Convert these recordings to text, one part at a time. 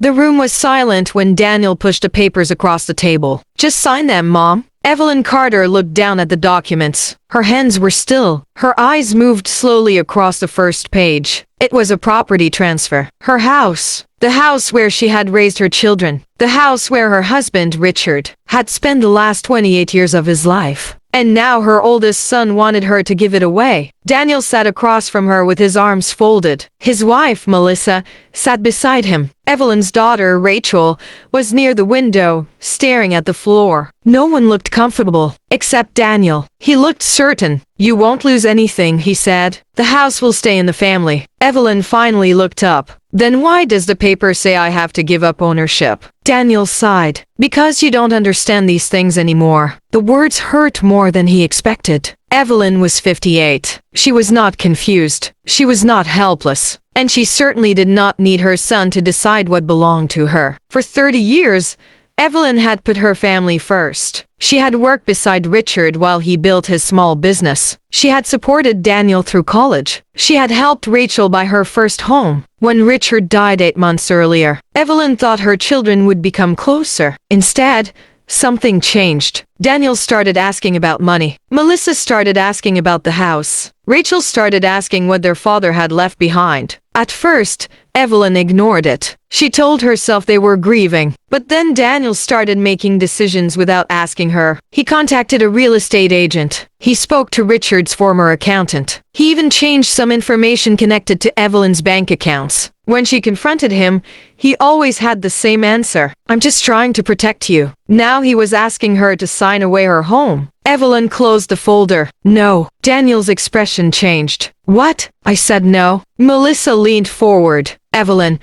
The room was silent when Daniel pushed the papers across the table. "Just sign them, Mom." Evelyn Carter looked down at the documents. Her hands were still. Her eyes moved slowly across the first page. It was a property transfer. Her house. The house where she had raised her children. The house where her husband, Richard, had spent the last 28 years of his life. And now her oldest son wanted her to give it away. Daniel sat across from her with his arms folded. His wife, Melissa, sat beside him. Evelyn's daughter, Rachel, was near the window, staring at the floor. No one looked comfortable, except Daniel. He looked certain. "You won't lose anything," he said. "The house will stay in the family." Evelyn finally looked up. "Then why does the paper say I have to give up ownership?" Daniel sighed. "Because you don't understand these things anymore." The words hurt more than he expected. Evelyn was 58. She was not confused. She was not helpless. And she certainly did not need her son to decide what belonged to her. For 30 years, Evelyn had put her family first. She had worked beside Richard while he built his small business. She had supported Daniel through college. She had helped Rachel buy her first home. When Richard died 8 months earlier, Evelyn thought her children would become closer. Instead, something changed. Daniel started asking about money. Melissa started asking about the house. Rachel started asking what their father had left behind. At first, Evelyn ignored it. She told herself they were grieving. But then Daniel started making decisions without asking her. He contacted a real estate agent. He spoke to Richard's former accountant. He even changed some information connected to Evelyn's bank accounts. When she confronted him, he always had the same answer. "I'm just trying to protect you." Now he was asking her to sign away her home. Evelyn closed the folder. "No." Daniel's expression changed. "What?" I said no. Melissa leaned forward. "Evelyn,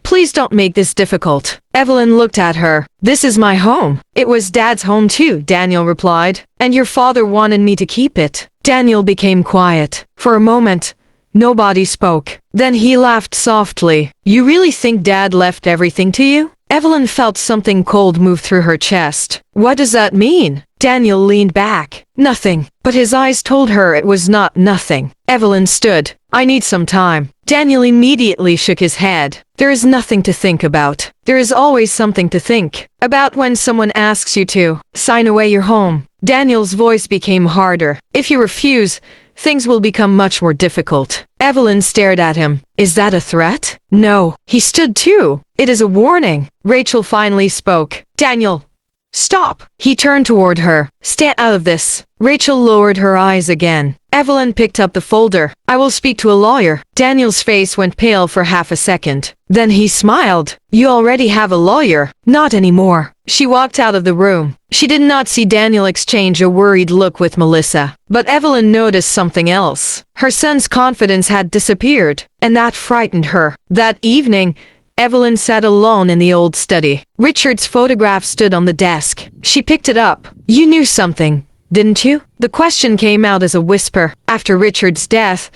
please don't make this difficult." Evelyn looked at her. "This is my home." "It was Dad's home too," Daniel replied. "And your father wanted me to keep it." Daniel became quiet. For a moment, nobody spoke. Then he laughed softly. "You really think Dad left everything to you?" Evelyn felt something cold move through her chest. "What does that mean?" Daniel leaned back. "Nothing." But his eyes told her it was not nothing. Evelyn stood. "I need some time." Daniel immediately shook his head. "There is nothing to think about. There is always something to think about when someone asks you to sign away your home." Daniel's voice became harder. "If you refuse, things will become much more difficult." Evelyn stared at him. "Is that a threat?" "No." He stood too. "It is a warning." Rachel finally spoke. "Daniel, stop." He turned toward her. "Stay out of this." Rachel lowered her eyes again. Evelyn picked up the folder. "I will speak to a lawyer." Daniel's face went pale for half a second. Then he smiled. "You already have a lawyer." "Not anymore." She walked out of the room. She did not see Daniel exchange a worried look with Melissa. But Evelyn noticed something else. Her son's confidence had disappeared, and that frightened her. That evening, Evelyn sat alone in the old study. Richard's photograph stood on the desk. She picked it up. "You knew something, didn't you?" The question came out as a whisper. After Richard's death,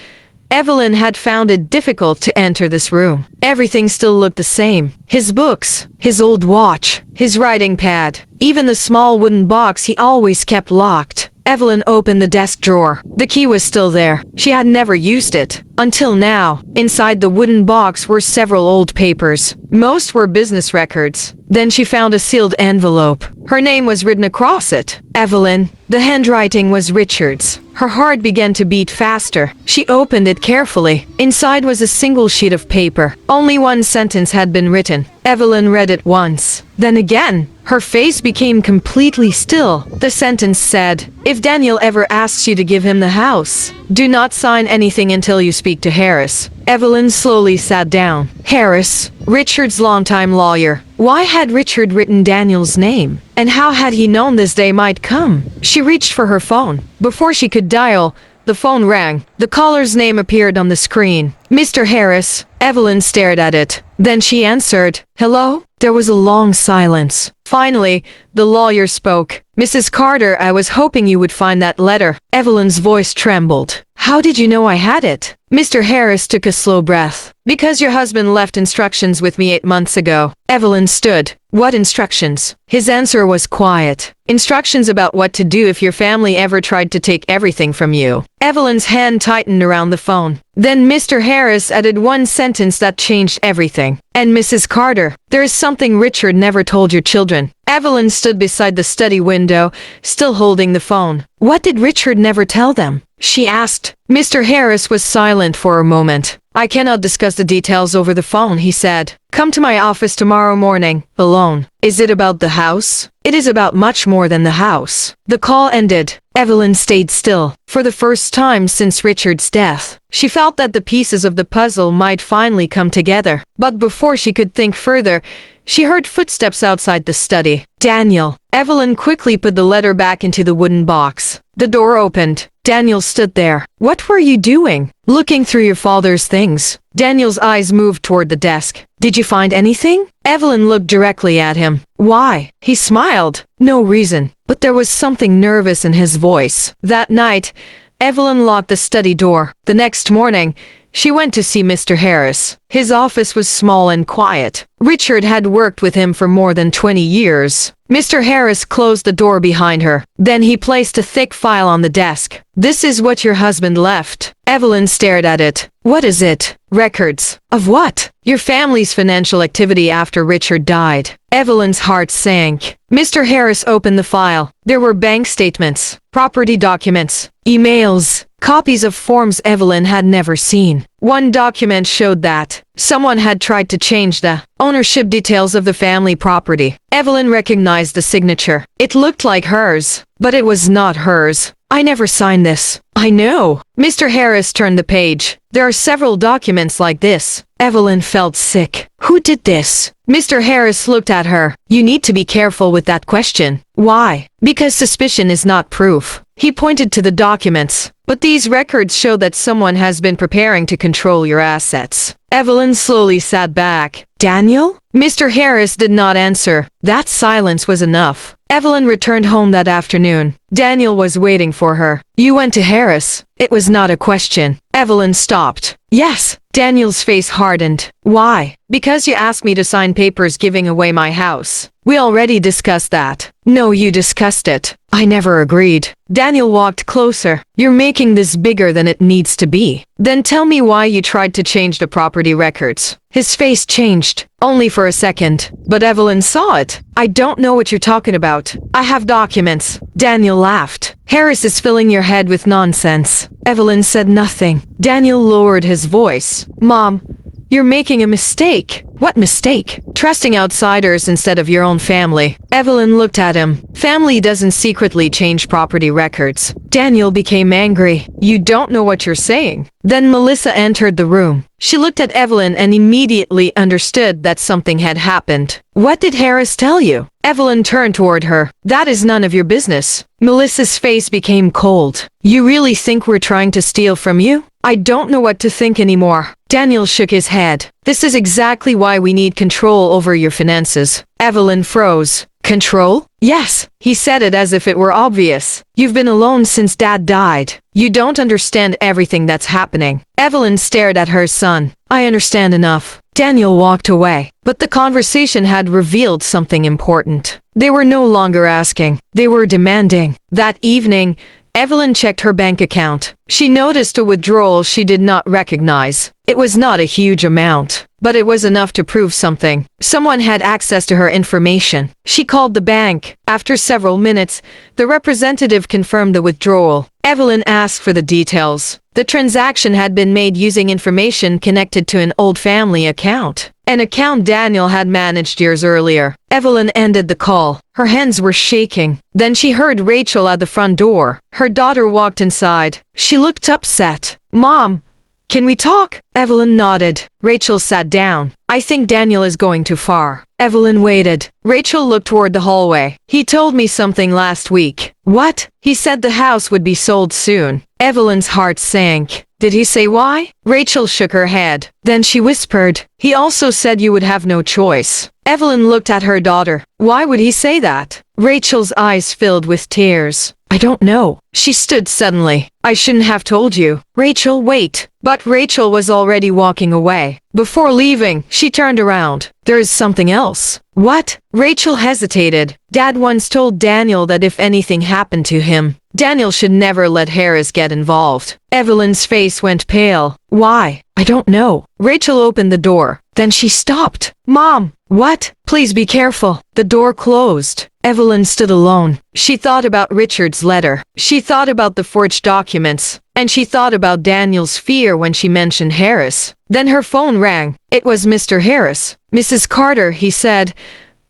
Evelyn had found it difficult to enter this room. Everything still looked the same. His books, his old watch, his writing pad, even the small wooden box he always kept locked. Evelyn opened the desk drawer. The key was still there. She had never used it. Until now. Inside the wooden box were several old papers. Most were business records. Then she found a sealed envelope. Her name was written across it. Evelyn. The handwriting was Richard's. Her heart began to beat faster. She opened it carefully. Inside was a single sheet of paper. Only one sentence had been written. Evelyn read it once. Then again. Her face became completely still. The sentence said, "If Daniel ever asks you to give him the house, do not sign anything until you speak to Harris." Evelyn slowly sat down. Harris, Richard's longtime lawyer. Why had Richard written Daniel's name? And how had he known this day might come? She reached for her phone. Before she could dial, the phone rang. The caller's name appeared on the screen. "Mr. Harris." Evelyn stared at it. Then she answered, "Hello?" There was a long silence. Finally, the lawyer spoke. "Mrs. Carter, I was hoping you would find that letter." Evelyn's voice trembled. "How did you know I had it?" Mr. Harris took a slow breath. Because your husband left instructions with me 8 months ago. Evelyn stood. What instructions? His answer was quiet. Instructions about what to do if your family ever tried to take everything from you. Evelyn's hand tightened around the phone. Then Mr. Harris added one sentence that changed everything. And Mrs. Carter, there is something Richard never told your children. Evelyn stood beside the study window, still holding the phone. What did Richard never tell them? She asked. Mr. Harris was silent for a moment. I cannot discuss the details over the phone, he said. Come to my office tomorrow morning, alone. Is it about the house? It is about much more than the house. The call ended. Evelyn stayed still. For the first time since Richard's death, she felt that the pieces of the puzzle might finally come together. But before she could think further, she heard footsteps outside the study. Daniel. Evelyn quickly put the letter back into the wooden box. The door opened. Daniel stood there. What were you doing? Looking through your father's things. Daniel's eyes moved toward the desk. Did you find anything? Evelyn looked directly at him. Why? He smiled. No reason. But there was something nervous in his voice. That night, Evelyn locked the study door. The next morning, she went to see Mr. Harris. His office was small and quiet. Richard had worked with him for more than 20 years. Mr. Harris closed the door behind her. Then he placed a thick file on the desk. This is what your husband left. Evelyn stared at it. What is it? Records. Of what? Your family's financial activity after Richard died. Evelyn's heart sank. Mr. Harris opened the file. There were bank statements, property documents, emails, copies of forms Evelyn had never seen. One document showed that someone had tried to change the ownership details of the family property. Evelyn recognized the signature. It looked like hers, but it was not hers. I never signed this. I know. Mr. Harris turned the page. There are several documents like this. Evelyn felt sick. Who did this? Mr. Harris looked at her. You need to be careful with that question. Why? Because suspicion is not proof. He pointed to the documents. But these records show that someone has been preparing to control your assets. Evelyn slowly sat back. Daniel? Mr. Harris did not answer. That silence was enough. Evelyn returned home that afternoon. Daniel was waiting for her. You went to Harris. It was not a question. Evelyn stopped. Yes. Daniel's face hardened. Why? Because you asked me to sign papers giving away my house. We already discussed that. No, you discussed it. I never agreed. Daniel walked closer. You're making this bigger than it needs to be. Then tell me why you tried to change the property records. His face changed. Only for a second. But Evelyn saw it. I don't know what you're talking about. I have documents. Daniel laughed. Harris is filling your head with nonsense. Evelyn said nothing. Daniel lowered his voice. Mom, you're making a mistake. What mistake? Trusting outsiders instead of your own family. Evelyn looked at him. Family doesn't secretly change property records. Daniel became angry. You don't know what you're saying. Then Melissa entered the room. She looked at Evelyn and immediately understood that something had happened. What did Harris tell you? Evelyn turned toward her. That is none of your business. Melissa's face became cold. You really think we're trying to steal from you? I don't know what to think anymore. Daniel shook his head. This is exactly why we need control over your finances. Evelyn froze. Control? Yes. He said it as if it were obvious. You've been alone since Dad died. You don't understand everything that's happening. Evelyn stared at her son. I understand enough. Daniel walked away. But the conversation had revealed something important. They were no longer asking. They were demanding. That evening, Evelyn checked her bank account. She noticed a withdrawal she did not recognize. It was not a huge amount, but it was enough to prove something. Someone had access to her information. She called the bank. After several minutes, the representative confirmed the withdrawal. Evelyn asked for the details. The transaction had been made using information connected to an old family account. An account Daniel had managed years earlier. Evelyn ended the call. Her hands were shaking. Then she heard Rachel at the front door. Her daughter walked inside. She looked upset. Mom, can we talk? Evelyn nodded. Rachel sat down. I think Daniel is going too far. Evelyn waited. Rachel looked toward the hallway. He told me something last week. What? He said the house would be sold soon. Evelyn's heart sank. Did he say why? Rachel shook her head. Then she whispered, he also said you would have no choice. Evelyn looked at her daughter. Why would he say that? Rachel's eyes filled with tears. I don't know. She stood suddenly. I shouldn't have told you. Rachel, wait. but Rachel was already walking away. Before leaving, she turned around. There is something else. What? Rachel hesitated. Dad once told Daniel that if anything happened to him, Daniel should never let Harris get involved. Evelyn's face went pale. Why? I don't know. Rachel opened the door. Then she stopped. Mom! What? Please be careful. The door closed. Evelyn stood alone. She thought about Richard's letter. She thought about the forged documents. And she thought about Daniel's fear when she mentioned Harris. Then her phone rang. It was Mr. Harris. Mrs. Carter, he said,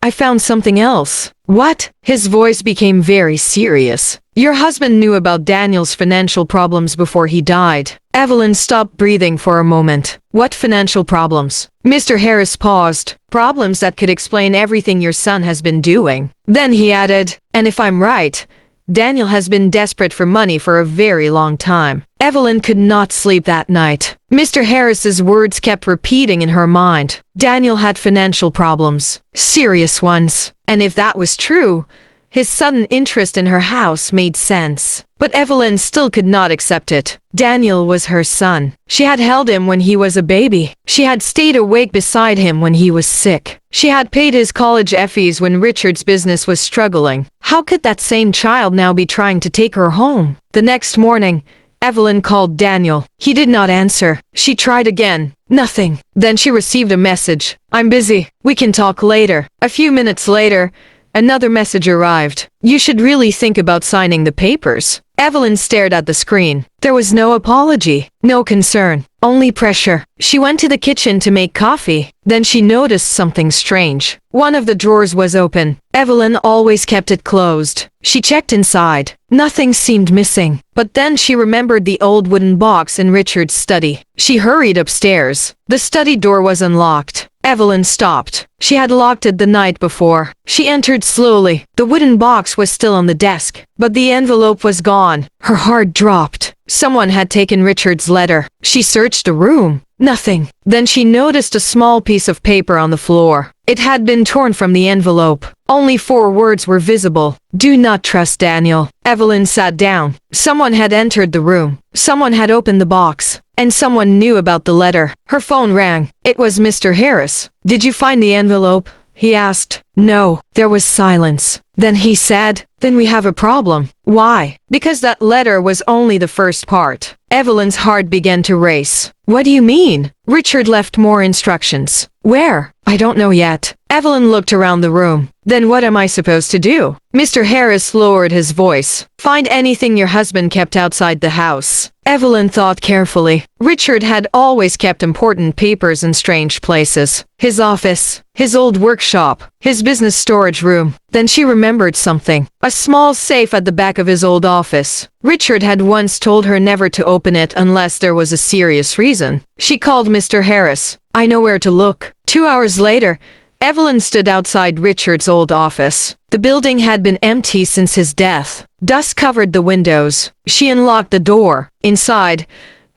I found something else. What? His voice became very serious. Your husband knew about Daniel's financial problems before he died. Evelyn stopped breathing for a moment. What financial problems? Mr. Harris paused. Problems that could explain everything your son has been doing. Then he added, and if I'm right, Daniel has been desperate for money for a very long time. Evelyn could not sleep that night. Mr. Harris's words kept repeating in her mind. Daniel had financial problems. Serious ones. And if that was true, his sudden interest in her house made sense. But Evelyn still could not accept it. Daniel was her son. She had held him when he was a baby. She had stayed awake beside him when he was sick. She had paid his college fees when Richard's business was struggling. How could that same child now be trying to take her home? The next morning, Evelyn called Daniel. He did not answer. She tried again. Nothing. Then she received a message. I'm busy. We can talk later. A few minutes later, another message arrived. You should really think about signing the papers. Evelyn stared at the screen. There was no apology, no concern, only pressure. She went to the kitchen to make coffee. Then she noticed something strange. One of the drawers was open. Evelyn always kept it closed. She checked inside. Nothing seemed missing. But then she remembered the old wooden box in Richard's study. She hurried upstairs. The study door was unlocked. Evelyn stopped. She had locked it the night before. She entered slowly. The wooden box was still on the desk, but the envelope was gone. Her heart dropped. Someone had taken Richard's letter. She searched the room. Nothing. Then she noticed a small piece of paper on the floor. It had been torn from the envelope. Only 4 words were visible. Do not trust Daniel. Evelyn sat down. Someone had entered the room. Someone had opened the box. And someone knew about the letter. Her phone rang. It was Mr. Harris. Did you find the envelope? He asked. No. There was silence. Then he said, then we have a problem. Why? Because that letter was only the first part. Evelyn's heart began to race. What do you mean? Richard left more instructions. Where? I don't know yet. Evelyn looked around the room. Then what am I supposed to do? Mr. Harris lowered his voice. Find anything your husband kept outside the house. Evelyn thought carefully. Richard had always kept important papers in strange places. His office, his old workshop, his business storage room. Then she remembered something. A small safe at the back of his old office. Richard had once told her never to open it unless there was a serious reason. She called Mr. Harris. I know where to look. 2 hours later, Evelyn stood outside Richard's old office. The building had been empty since his death. Dust covered the windows. She unlocked the door. Inside,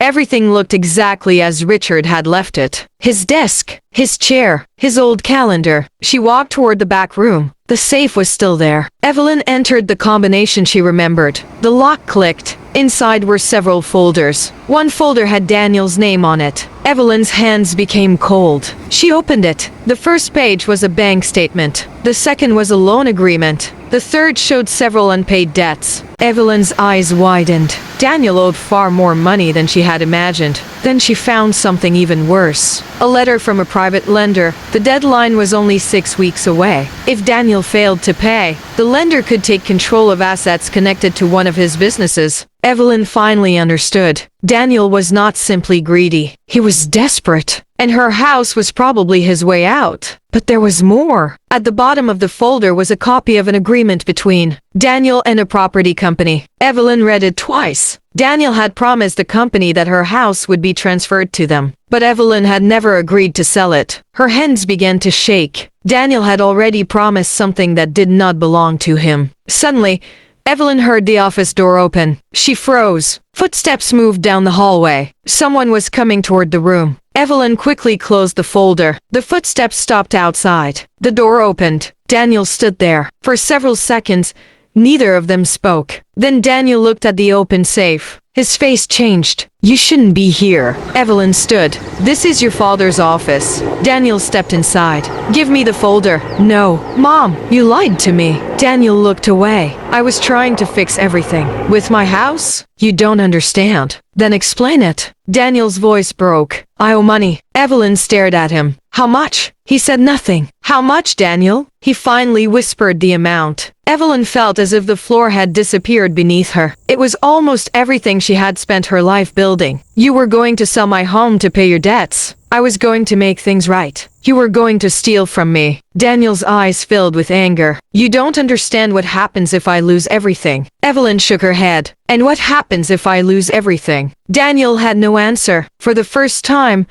everything looked exactly as Richard had left it. His desk, his chair, his old calendar. She walked toward the back room. The safe was still there. Evelyn entered the combination she remembered. The lock clicked. Inside were several folders. One folder had Daniel's name on it. Evelyn's hands became cold. She opened it. The first page was a bank statement. The second was a loan agreement. The third showed several unpaid debts. Evelyn's eyes widened. Daniel owed far more money than she had imagined. Then she found something even worse. A letter from a private lender. The deadline was only 6 weeks away. If Daniel failed to pay, the lender could take control of assets connected to one of his businesses. Evelyn finally understood. Daniel was not simply greedy. He was desperate. And her house was probably his way out. But there was more. At the bottom of the folder was a copy of an agreement between Daniel and a property company. Evelyn read it twice. Daniel had promised the company that her house would be transferred to them. But Evelyn had never agreed to sell it. Her hands began to shake. Daniel had already promised something that did not belong to him. Suddenly, Evelyn heard the office door open. She froze. Footsteps moved down the hallway. Someone was coming toward the room. Evelyn quickly closed the folder. The footsteps stopped outside. The door opened. Daniel stood there. For several seconds, Neither of them spoke. Then Daniel looked at the open safe. His face changed. You shouldn't be here. Evelyn stood. This is your father's office. Daniel stepped inside. Give me the folder. No. Mom, you lied to me. Daniel looked away. I was trying to fix everything. With my house? You don't understand. Then explain it. Daniel's voice broke. I owe money. Evelyn stared at him. How much? He said nothing. How much, Daniel? He finally whispered the amount. Evelyn felt as if the floor had disappeared beneath her. It was almost everything she had spent her life building. You were going to sell my home to pay your debts. I was going to make things right. You were going to steal from me. Daniel's eyes filled with anger. You don't understand what happens if I lose everything. Evelyn shook her head. And what happens if I lose everything? Daniel had no answer. For the first time,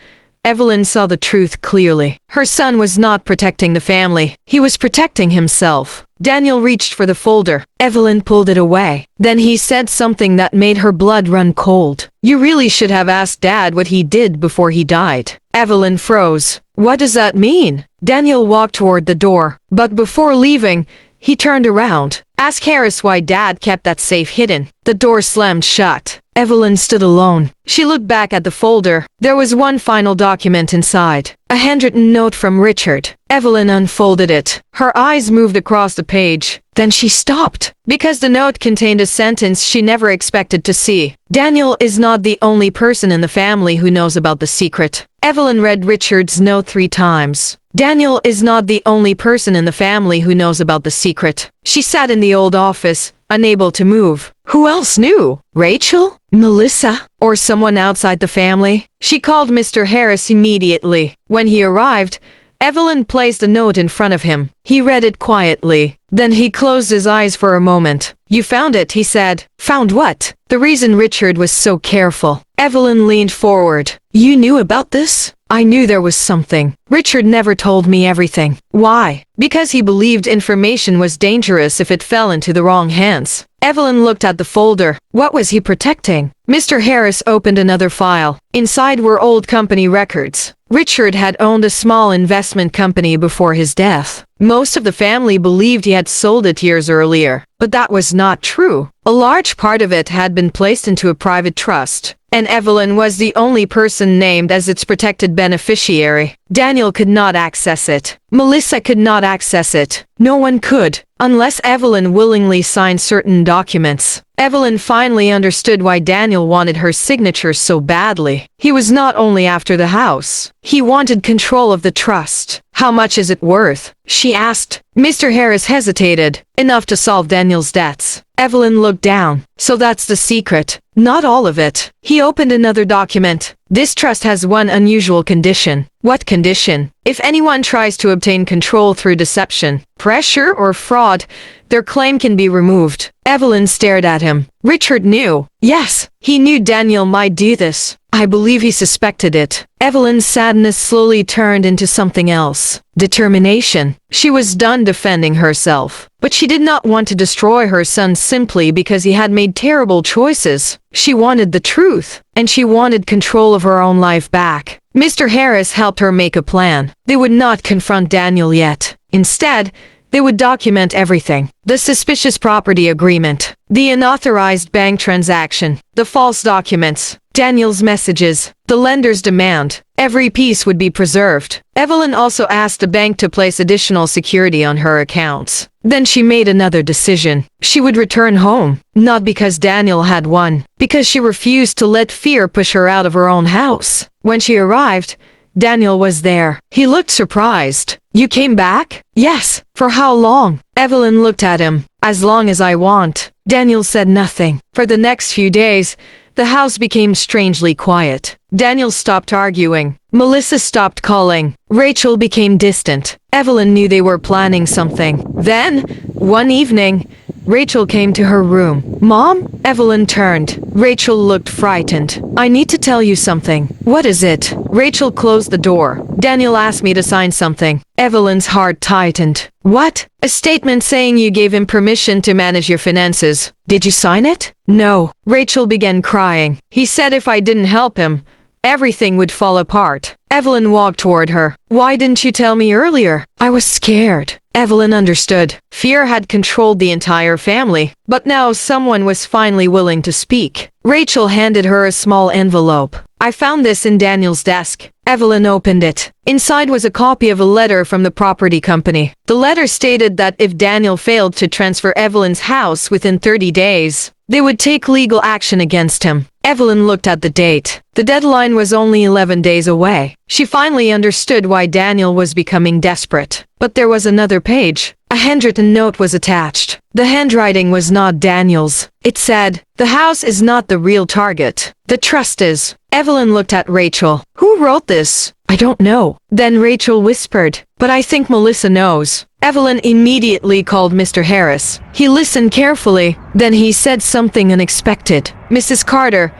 Evelyn saw the truth clearly. Her son was not protecting the family. He was protecting himself. Daniel reached for the folder. Evelyn pulled it away. Then he said something that made her blood run cold. You really should have asked Dad what he did before he died. Evelyn froze. What does that mean? Daniel walked toward the door. But before leaving, he turned around. Ask Harris why Dad kept that safe hidden. The door slammed shut. Evelyn stood alone. She looked back at the folder. There was one final document inside. A handwritten note from Richard. Evelyn unfolded it. Her eyes moved across the page. Then she stopped, because the note contained a sentence she never expected to see. Daniel is not the only person in the family who knows about the secret. Evelyn read Richard's note 3 times. Daniel is not the only person in the family who knows about the secret. She sat in the old office, unable to move. Who else knew? Rachel? Melissa? Or someone outside the family? She called Mr. Harris immediately. When he arrived, Evelyn placed a note in front of him. He read it quietly. Then he closed his eyes for a moment. You found it, he said. Found what? The reason Richard was so careful. Evelyn leaned forward. You knew about this? I knew there was something. Richard never told me everything. Why? Because he believed information was dangerous if it fell into the wrong hands. Evelyn looked at the folder. What was he protecting? Mr. Harris opened another file. Inside were old company records. Richard had owned a small investment company before his death. Most of the family believed he had sold it years earlier, but that was not true. A large part of it had been placed into a private trust, and Evelyn was the only person named as its protected beneficiary. Daniel could not access it. Melissa could not access it. No one could, unless Evelyn willingly signed certain documents. Evelyn finally understood why Daniel wanted her signature so badly. He was not only after the house. He wanted control of the trust. How much is it worth? She asked. Mr. Harris hesitated. Enough to solve Daniel's debts. Evelyn looked down. So that's the secret. Not all of it. He opened another document. This trust has one unusual condition. What condition? If anyone tries to obtain control through deception, pressure, or fraud, their claim can be removed. Evelyn stared at him. Richard knew. Yes, he knew Daniel might do this. I believe he suspected it. Evelyn's sadness slowly turned into something else. Determination. She was done defending herself. But she did not want to destroy her son simply because he had made terrible choices. She wanted the truth, and she wanted control of her own life back. Mr. Harris helped her make a plan. They would not confront Daniel yet. Instead, they would document everything. The suspicious property agreement, the unauthorized bank transaction, the false documents, Daniel's messages, the lender's demand. Every piece would be preserved. Evelyn also asked the bank to place additional security on her accounts. Then she made another decision. She would return home, not because Daniel had won, because she refused to let fear push her out of her own house. When she arrived, Daniel was there. He looked surprised. You came back? Yes. For how long? Evelyn looked at him. As long as I want. Daniel said nothing. For the next few days, the house became strangely quiet. Daniel stopped arguing. Melissa stopped calling. Rachel became distant. Evelyn knew they were planning something. Then, one evening, Rachel came to her room. Mom? Evelyn turned. Rachel looked frightened. I need to tell you something. What is it? Rachel closed the door. Daniel asked me to sign something. Evelyn's heart tightened. What? A statement saying you gave him permission to manage your finances. Did you sign it? No. Rachel began crying. He said if I didn't help him, everything would fall apart. Evelyn walked toward her. Why didn't you tell me earlier? I was scared. Evelyn understood. Fear had controlled the entire family, but now someone was finally willing to speak. Rachel handed her a small envelope. I found this in Daniel's desk. Evelyn opened it. Inside was a copy of a letter from the property company. The letter stated that if Daniel failed to transfer Evelyn's house within 30 days, they would take legal action against him. Evelyn looked at the date. The deadline was only 11 days away. She finally understood why Daniel was becoming desperate. But there was another page. A handwritten note was attached. The handwriting was not Daniel's. It said, "The house is not the real target. The trust is." Evelyn looked at Rachel. "Who wrote this?" "I don't know." Then Rachel whispered, "But I think Melissa knows." Evelyn immediately called Mr. Harris. He listened carefully. Then he said something unexpected. "Mrs. Carter,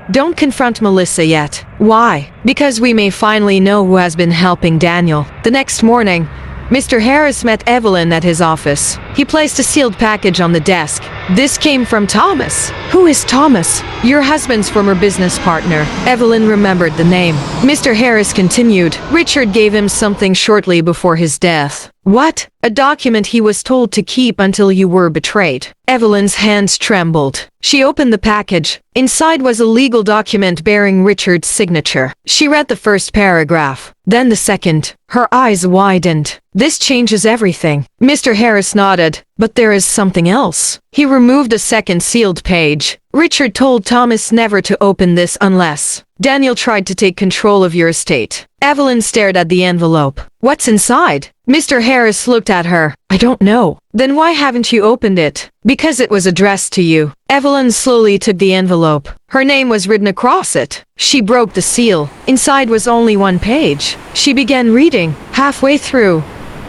don't confront Melissa yet." "Why?" "Because we may finally know who has been helping Daniel." The next morning, Mr. Harris met Evelyn at his office. He placed a sealed package on the desk. "This came from Thomas." "Who is Thomas?" "Your husband's former business partner." Evelyn remembered the name. Mr. Harris continued. "Richard gave him something shortly before his death." "What?" "A document he was told to keep until you were betrayed." Evelyn's hands trembled. She opened the package. Inside was a legal document bearing Richard's signature. She read the first paragraph, then the second. Her eyes widened. "This changes everything." Mr. Harris nodded. "But there is something else." He removed a second sealed page. "Richard told Thomas never to open this unless Daniel tried to take control of your estate." Evelyn stared at the envelope. "What's inside?" Mr. Harris looked at her. "I don't know." "Then why haven't you opened it?" "Because it was addressed to you." Evelyn slowly took the envelope. Her name was written across it. She broke the seal. Inside was only one page. She began reading. Halfway through,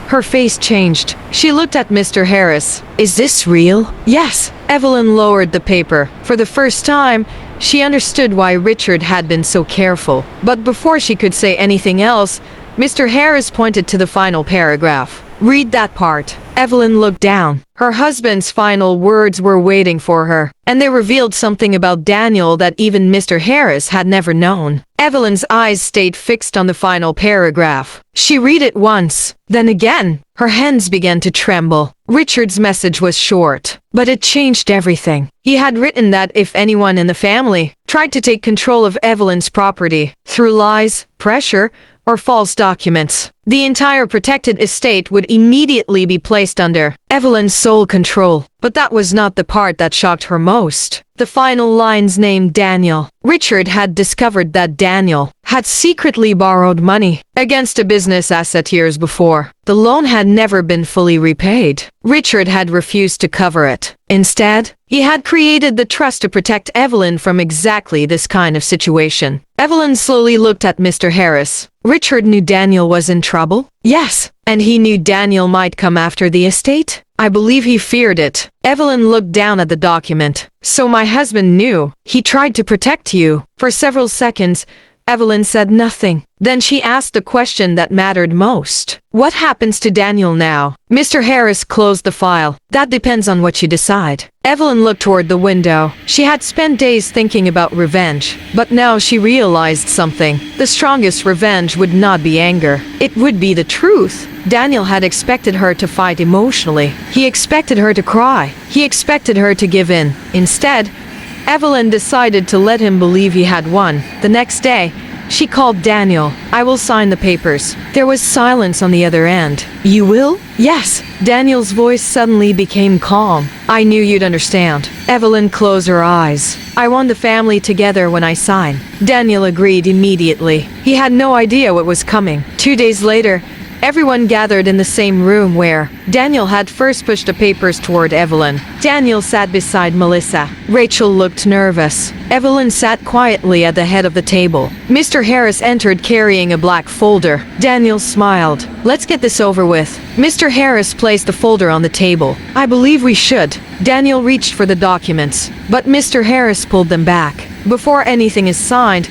her face changed. She looked at Mr. Harris. "Is this real?" "Yes." Evelyn lowered the paper. For the first time, she understood why Richard had been so careful. But before she could say anything else, Mr. Harris pointed to the final paragraph. "Read that part." Evelyn looked down. Her husband's final words were waiting for her, and they revealed something about Daniel that even Mr. Harris had never known. Evelyn's eyes stayed fixed on the final paragraph. She read it once, then again. Her hands began to tremble. Richard's message was short, but it changed everything. He had written that if anyone in the family tried to take control of Evelyn's property through lies, pressure, or false documents, the entire protected estate would immediately be placed under Evelyn's sole control. But that was not the part that shocked her most. The final lines named Daniel. Richard had discovered that Daniel had secretly borrowed money against a business asset years before. The loan had never been fully repaid. Richard had refused to cover it. Instead, he had created the trust to protect Evelyn from exactly this kind of situation. Evelyn slowly looked at Mr. Harris. Richard knew Daniel was in trouble? Yes. And he knew Daniel might come after the estate? I believe he feared it. Evelyn looked down at the document. So my husband knew. He tried to protect you. For several seconds, Evelyn said nothing. Then she asked the question that mattered most. What happens to Daniel now? Mr. Harris closed the file. That depends on what you decide. Evelyn looked toward the window. She had spent days thinking about revenge, but now she realized something. The strongest revenge would not be anger. It would be the truth. Daniel had expected her to fight emotionally. He expected her to cry. He expected her to give in. Instead, Evelyn decided to let him believe he had won. The next day, she called Daniel. "I will sign the papers." There was silence on the other end. "You will?" "Yes." Daniel's voice suddenly became calm. "I knew you'd understand." Evelyn closed her eyes. "I want the family together when I sign." Daniel agreed immediately. He had no idea what was coming. 2 days later, everyone gathered in the same room where Daniel had first pushed the papers toward Evelyn. Daniel sat beside Melissa. Rachel looked nervous. Evelyn sat quietly at the head of the table. Mr. Harris entered carrying a black folder. Daniel smiled. "Let's get this over with." Mr. Harris placed the folder on the table. "I believe we should." Daniel reached for the documents, but Mr. Harris pulled them back. "Before anything is signed,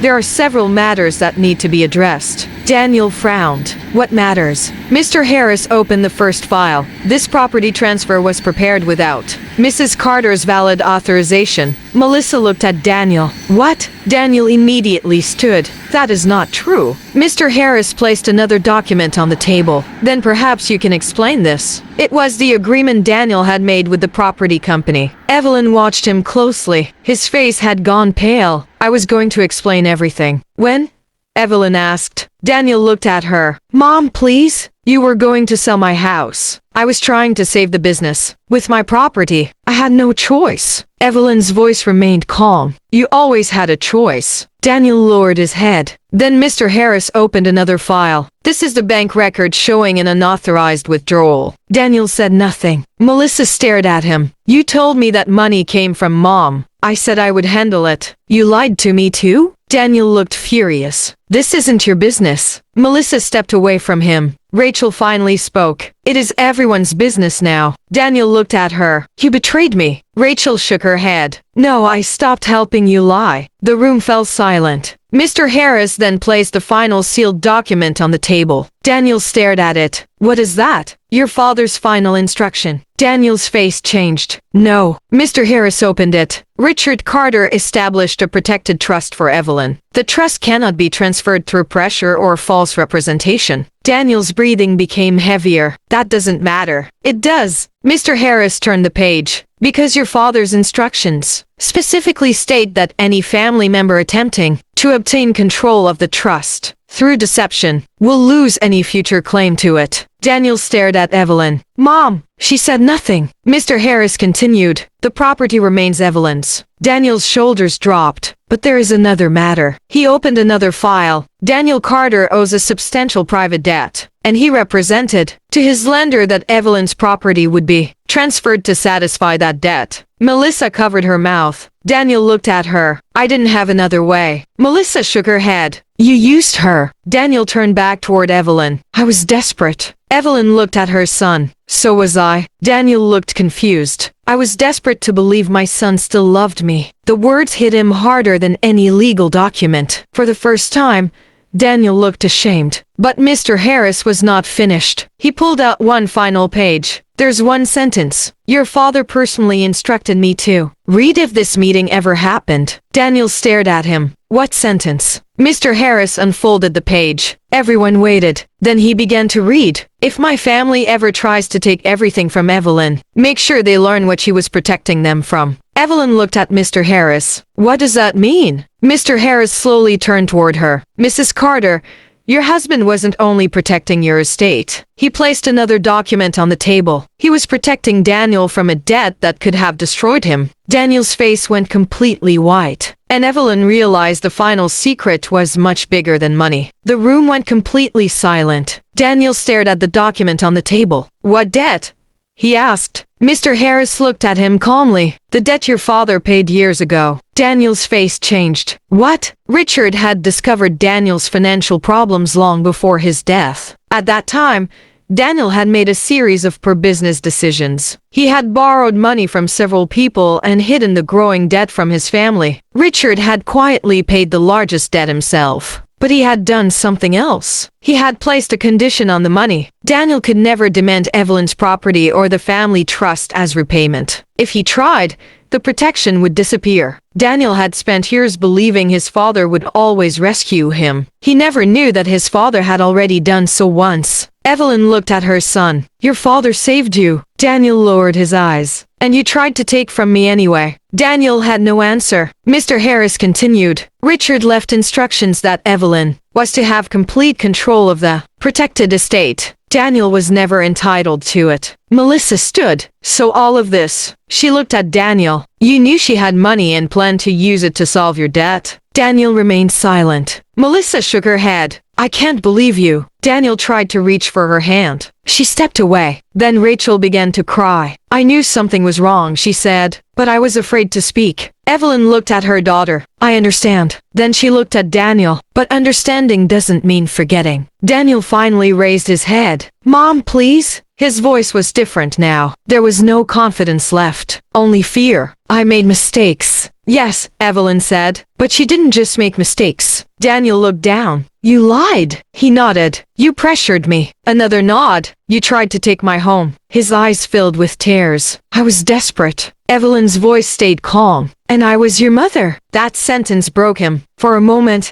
there are several matters that need to be addressed." Daniel frowned. "What matters?" Mr. Harris opened the first file. This property transfer was prepared without Mrs. Carter's valid authorization. Melissa looked at Daniel. What? Daniel immediately stood. That is not true. Mr. Harris placed another document on the table. Then perhaps you can explain this. It was the agreement Daniel had made with the property company. Evelyn watched him closely. His face had gone pale. I was going to explain everything. When? Evelyn asked. Daniel looked at her. Mom, please? You were going to sell my house. I was trying to save the business. With my property, I had no choice. Evelyn's voice remained calm. You always had a choice. Daniel lowered his head. Then Mr. Harris opened another file. This is the bank record showing an unauthorized withdrawal. Daniel said nothing. Melissa stared at him. You told me that money came from Mom. I said I would handle it. You lied to me too? Daniel looked furious. This isn't your business. Melissa stepped away from him. Rachel finally spoke. It is everyone's business now. Daniel looked at her. You betrayed me. Rachel shook her head. No, I stopped helping you lie. The room fell silent. Mr. Harris then placed the final sealed document on the table. Daniel stared at it. What is that? Your father's final instruction. Daniel's face changed. No. Mr. Harris opened it. Richard Carter established a protected trust for Evelyn. The trust cannot be transferred through pressure or false representation. Daniel's breathing became heavier. That doesn't matter. It does. Mr. Harris turned the page. Because your father's instructions specifically state that any family member attempting to obtain control of the trust through deception will lose any future claim to it. Daniel stared at Evelyn. Mom, she said nothing. Mr. Harris continued. The property remains Evelyn's. Daniel's shoulders dropped. But there is another matter. He opened another file. Daniel Carter owes a substantial private debt, and he represented to his lender that Evelyn's property would be transferred to satisfy that debt. Melissa covered her mouth. Daniel looked at her. I didn't have another way. Melissa shook her head. You used her. Daniel turned back toward Evelyn. I was desperate. Evelyn looked at her son. So was I. Daniel looked confused. I was desperate to believe my son still loved me. The words hit him harder than any legal document. For the first time, Daniel looked ashamed. But Mr. Harris was not finished. He pulled out one final page. There's one sentence. Your father personally instructed me to read if this meeting ever happened. Daniel stared at him. What sentence? Mr. Harris unfolded the page. Everyone waited. Then he began to read. If my family ever tries to take everything from Evelyn, make sure they learn what she was protecting them from. Evelyn looked at Mr. Harris. What does that mean? Mr. Harris slowly turned toward her. Mrs. Carter, your husband wasn't only protecting your estate. He placed another document on the table. He was protecting Daniel from a debt that could have destroyed him. Daniel's face went completely white, and Evelyn realized the final secret was much bigger than money. The room went completely silent. Daniel stared at the document on the table. What debt? He asked. Mr. Harris looked at him calmly. The debt your father paid years ago. Daniel's face changed. What? Richard had discovered Daniel's financial problems long before his death. At that time, Daniel had made a series of poor business decisions. He had borrowed money from several people and hidden the growing debt from his family. Richard had quietly paid the largest debt himself. But he had done something else. He had placed a condition on the money. Daniel could never demand Evelyn's property or the family trust as repayment. If he tried, the protection would disappear. Daniel had spent years believing his father would always rescue him. He never knew that his father had already done so once. Evelyn looked at her son. Your father saved you. Daniel lowered his eyes. And you tried to take from me anyway. Daniel had no answer. Mr. Harris continued. Richard left instructions that Evelyn was to have complete control of the protected estate. Daniel was never entitled to it. Melissa stood. So all of this. She looked at Daniel. You knew she had money and planned to use it to solve your debt. Daniel remained silent. Melissa shook her head. I can't believe you. Daniel tried to reach for her hand. She stepped away. Then Rachel began to cry. I knew something was wrong, she said, but I was afraid to speak. Evelyn looked at her daughter. I understand. Then she looked at Daniel. But understanding doesn't mean forgetting. Daniel finally raised his head. Mom, please? His voice was different now. There was no confidence left. Only fear. I made mistakes. Yes, Evelyn said, but she didn't just make mistakes. Daniel looked down. You lied. He nodded. You pressured me. Another nod. You tried to take my home. His eyes filled with tears. I was desperate. Evelyn's voice stayed calm. And I was your mother. That sentence broke him. For a moment,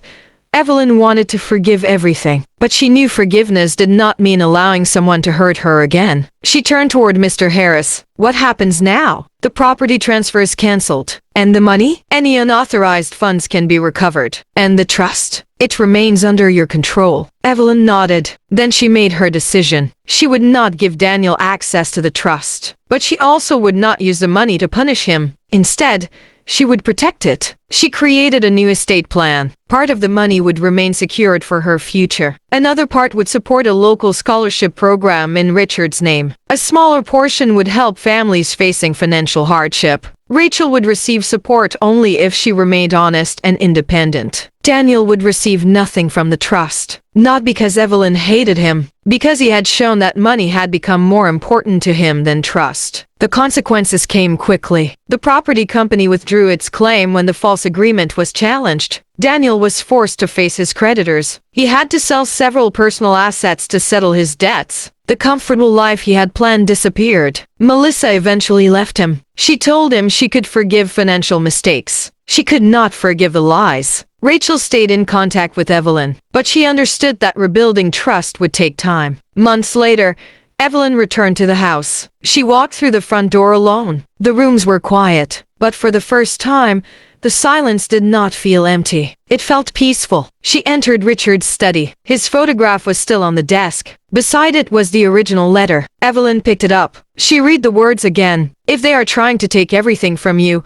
Evelyn wanted to forgive everything, but she knew forgiveness did not mean allowing someone to hurt her again. She turned toward Mr. Harris. What happens now? The property transfer is cancelled. And the money? Any unauthorized funds can be recovered. And the trust? It remains under your control. Evelyn nodded. Then she made her decision. She would not give Daniel access to the trust, but she also would not use the money to punish him. Instead, she would protect it. She created a new estate plan. Part of the money would remain secured for her future. Another part would support a local scholarship program in Richard's name. A smaller portion would help families facing financial hardship. Rachel would receive support only if she remained honest and independent. Daniel would receive nothing from the trust. Not because Evelyn hated him, because he had shown that money had become more important to him than trust. The consequences came quickly. The property company withdrew its claim when the false agreement was challenged. Daniel was forced to face his creditors. He had to sell several personal assets to settle his debts. The comfortable life he had planned disappeared. Melissa eventually left him. She told him she could forgive financial mistakes. She could not forgive the lies. Rachel stayed in contact with Evelyn, but she understood that rebuilding trust would take time. Months later, Evelyn returned to the house. She walked through the front door alone. The rooms were quiet, but for the first time, the silence did not feel empty. It felt peaceful. She entered Richard's study. His photograph was still on the desk. Beside it was the original letter. Evelyn picked it up. She read the words again. If they are trying to take everything from you,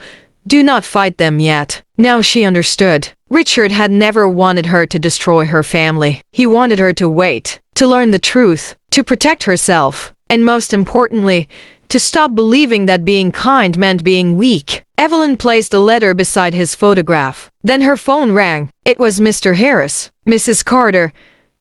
do not fight them yet. Now she understood. Richard had never wanted her to destroy her family. He wanted her to wait, to learn the truth, to protect herself, and most importantly, to stop believing that being kind meant being weak. Evelyn placed the letter beside his photograph. Then her phone rang. It was Mr. Harris. Mrs. Carter,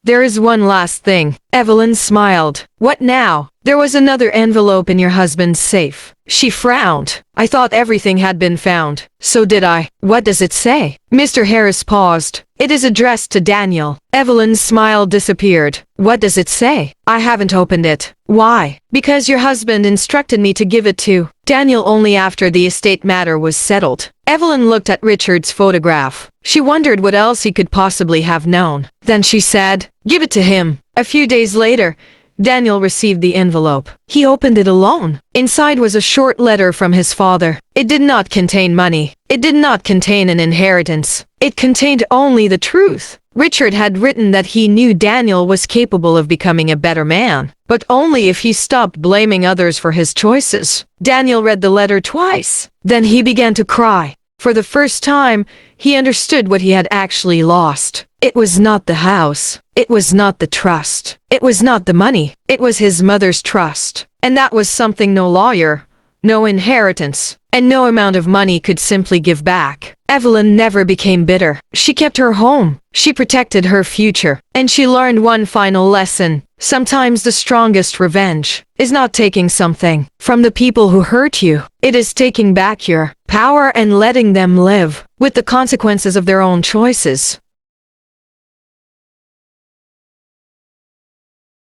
there is one last thing. Evelyn smiled. What now? There was another envelope in your husband's safe. She frowned. I thought everything had been found. So did I. What does it say? Mr. Harris paused. It is addressed to Daniel. Evelyn's smile disappeared. What does it say? I haven't opened it. Why? Because your husband instructed me to give it to Daniel only after the estate matter was settled. Evelyn looked at Richard's photograph. She wondered what else he could possibly have known. Then she said, give it to him. A few days later, Daniel received the envelope. He opened it alone. Inside was a short letter from his father. It did not contain money. It did not contain an inheritance. It contained only the truth. Richard had written that he knew Daniel was capable of becoming a better man, but only if he stopped blaming others for his choices. Daniel read the letter twice. Then he began to cry. For the first time, he understood what he had actually lost. It was not the house. It was not the trust. It was not the money. It was his mother's trust. And that was something no lawyer, no inheritance, and no amount of money could simply give back. Evelyn never became bitter. She kept her home. She protected her future. And she learned one final lesson. Sometimes the strongest revenge is not taking something from the people who hurt you. It is taking back your power and letting them live with the consequences of their own choices.